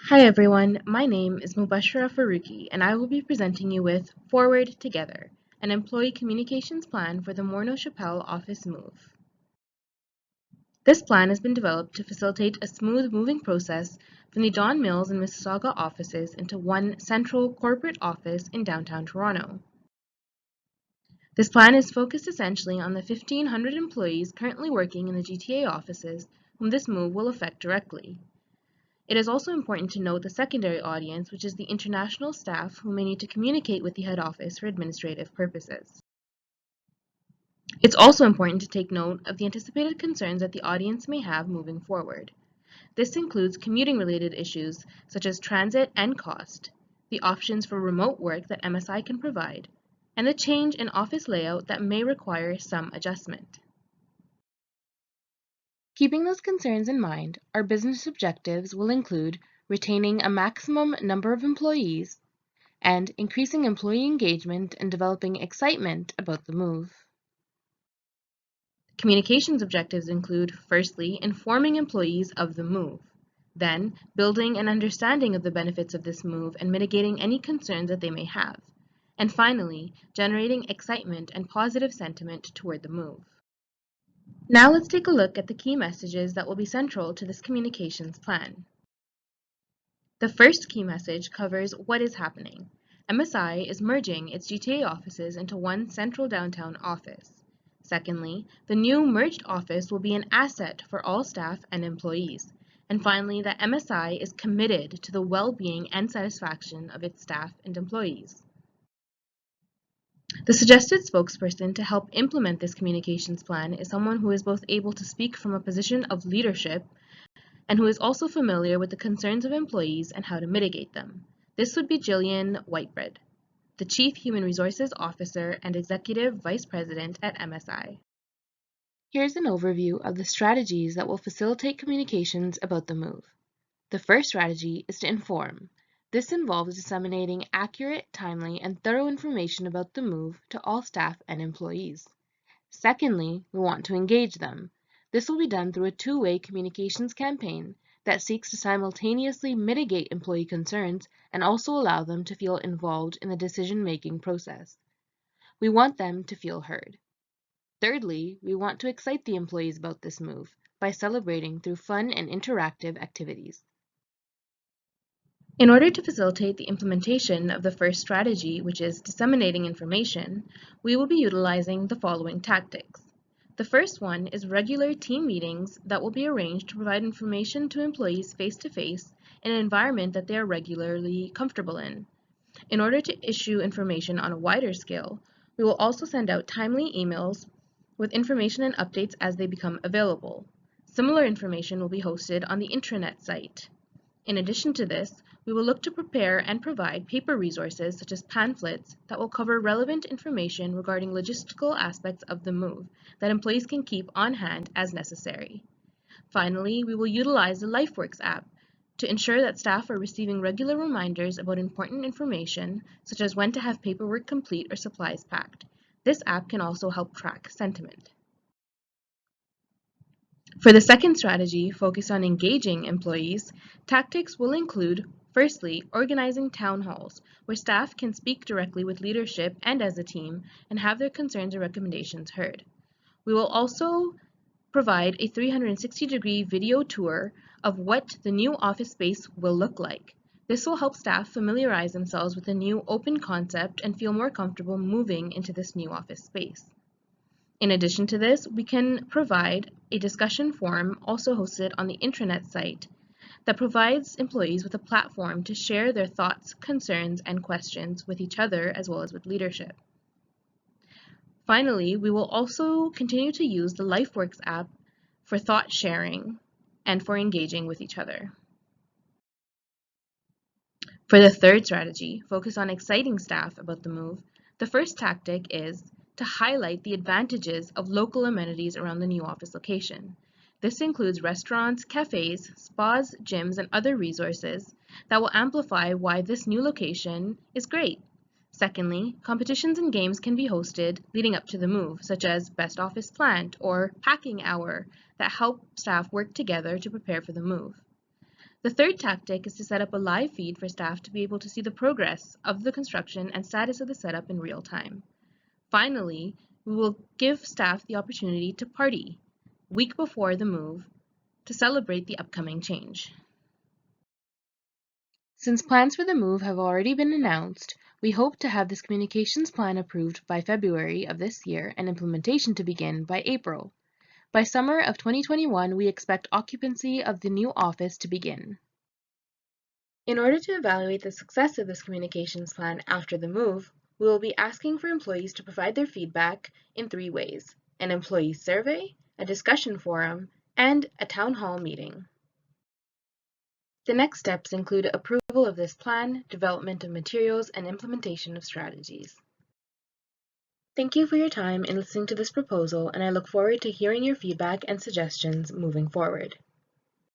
Hi everyone, my name is Mubashira Farooqi and I will be presenting you with Forward Together, an employee communications plan for the Morneau Shepell office move. This plan has been developed to facilitate a smooth moving process from the Don Mills and Mississauga offices into one central corporate office in downtown Toronto. This plan is focused essentially on the 1,500 employees currently working in the GTA offices whom this move will affect directly. It is also important to note the secondary audience, which is the international staff who may need to communicate with the head office for administrative purposes. It's also important to take note of the anticipated concerns that the audience may have moving forward. This includes commuting-related issues such as transit and cost, the options for remote work that MSI can provide, and the change in office layout that may require some adjustment. Keeping those concerns in mind, our business objectives will include retaining a maximum number of employees and increasing employee engagement and developing excitement about the move. Communications objectives include, firstly, informing employees of the move, then building an understanding of the benefits of this move and mitigating any concerns that they may have, and finally, generating excitement and positive sentiment toward the move. Now let's take a look at the key messages that will be central to this communications plan. The first key message covers what is happening. MSI is merging its GTA offices into one central downtown office. Secondly, the new merged office will be an asset for all staff and employees. And finally, that MSI is committed to the well-being and satisfaction of its staff and employees. The suggested spokesperson to help implement this communications plan is someone who is both able to speak from a position of leadership and who is also familiar with the concerns of employees and how to mitigate them. This would be Jillian Whitebread, the Chief Human Resources Officer and Executive Vice President at MSI. Here's an overview of the strategies that will facilitate communications about the move. The first strategy is to inform. This involves disseminating accurate, timely, and thorough information about the move to all staff and employees. Secondly, we want to engage them. This will be done through a two-way communications campaign that seeks to simultaneously mitigate employee concerns and also allow them to feel involved in the decision-making process. We want them to feel heard. Thirdly, we want to excite the employees about this move by celebrating through fun and interactive activities. In order to facilitate the implementation of the first strategy, which is disseminating information, we will be utilizing the following tactics. The first one is regular team meetings that will be arranged to provide information to employees face-to-face in an environment that they are regularly comfortable in. In order to issue information on a wider scale, we will also send out timely emails with information and updates as they become available. Similar information will be hosted on the intranet site. In addition to this, we will look to prepare and provide paper resources such as pamphlets that will cover relevant information regarding logistical aspects of the move that employees can keep on hand as necessary. Finally, we will utilize the LifeWorks app to ensure that staff are receiving regular reminders about important information such as when to have paperwork complete or supplies packed. This app can also help track sentiment. For the second strategy, focused on engaging employees, tactics will include, firstly, organizing town halls, where staff can speak directly with leadership and as a team and have their concerns or recommendations heard. We will also provide a 360-degree video tour of what the new office space will look like. This will help staff familiarize themselves with the new open concept and feel more comfortable moving into this new office space. In addition to this, we can provide a discussion forum also hosted on the intranet site that provides employees with a platform to share their thoughts, concerns, and questions with each other as well as with leadership. Finally, we will also continue to use the LifeWorks app for thought sharing and for engaging with each other. For the third strategy, focus on exciting staff about the move, the first tactic is to highlight the advantages of local amenities around the new office location. This includes restaurants, cafes, spas, gyms, and other resources that will amplify why this new location is great. Secondly, competitions and games can be hosted leading up to the move, such as Best Office Plant or Packing Hour, that help staff work together to prepare for the move. The third tactic is to set up a live feed for staff to be able to see the progress of the construction and status of the setup in real time. Finally, we will give staff the opportunity to party week before the move to celebrate the upcoming change. Since plans for the move have already been announced, we hope to have this communications plan approved by February of this year and implementation to begin by April. By summer of 2021, we expect occupancy of the new office to begin. In order to evaluate the success of this communications plan after the move, we will be asking for employees to provide their feedback in 3 ways: an employee survey, a discussion forum, and a town hall meeting. The next steps include approval of this plan, development of materials, and implementation of strategies. Thank you for your time in listening to this proposal, and I look forward to hearing your feedback and suggestions moving forward.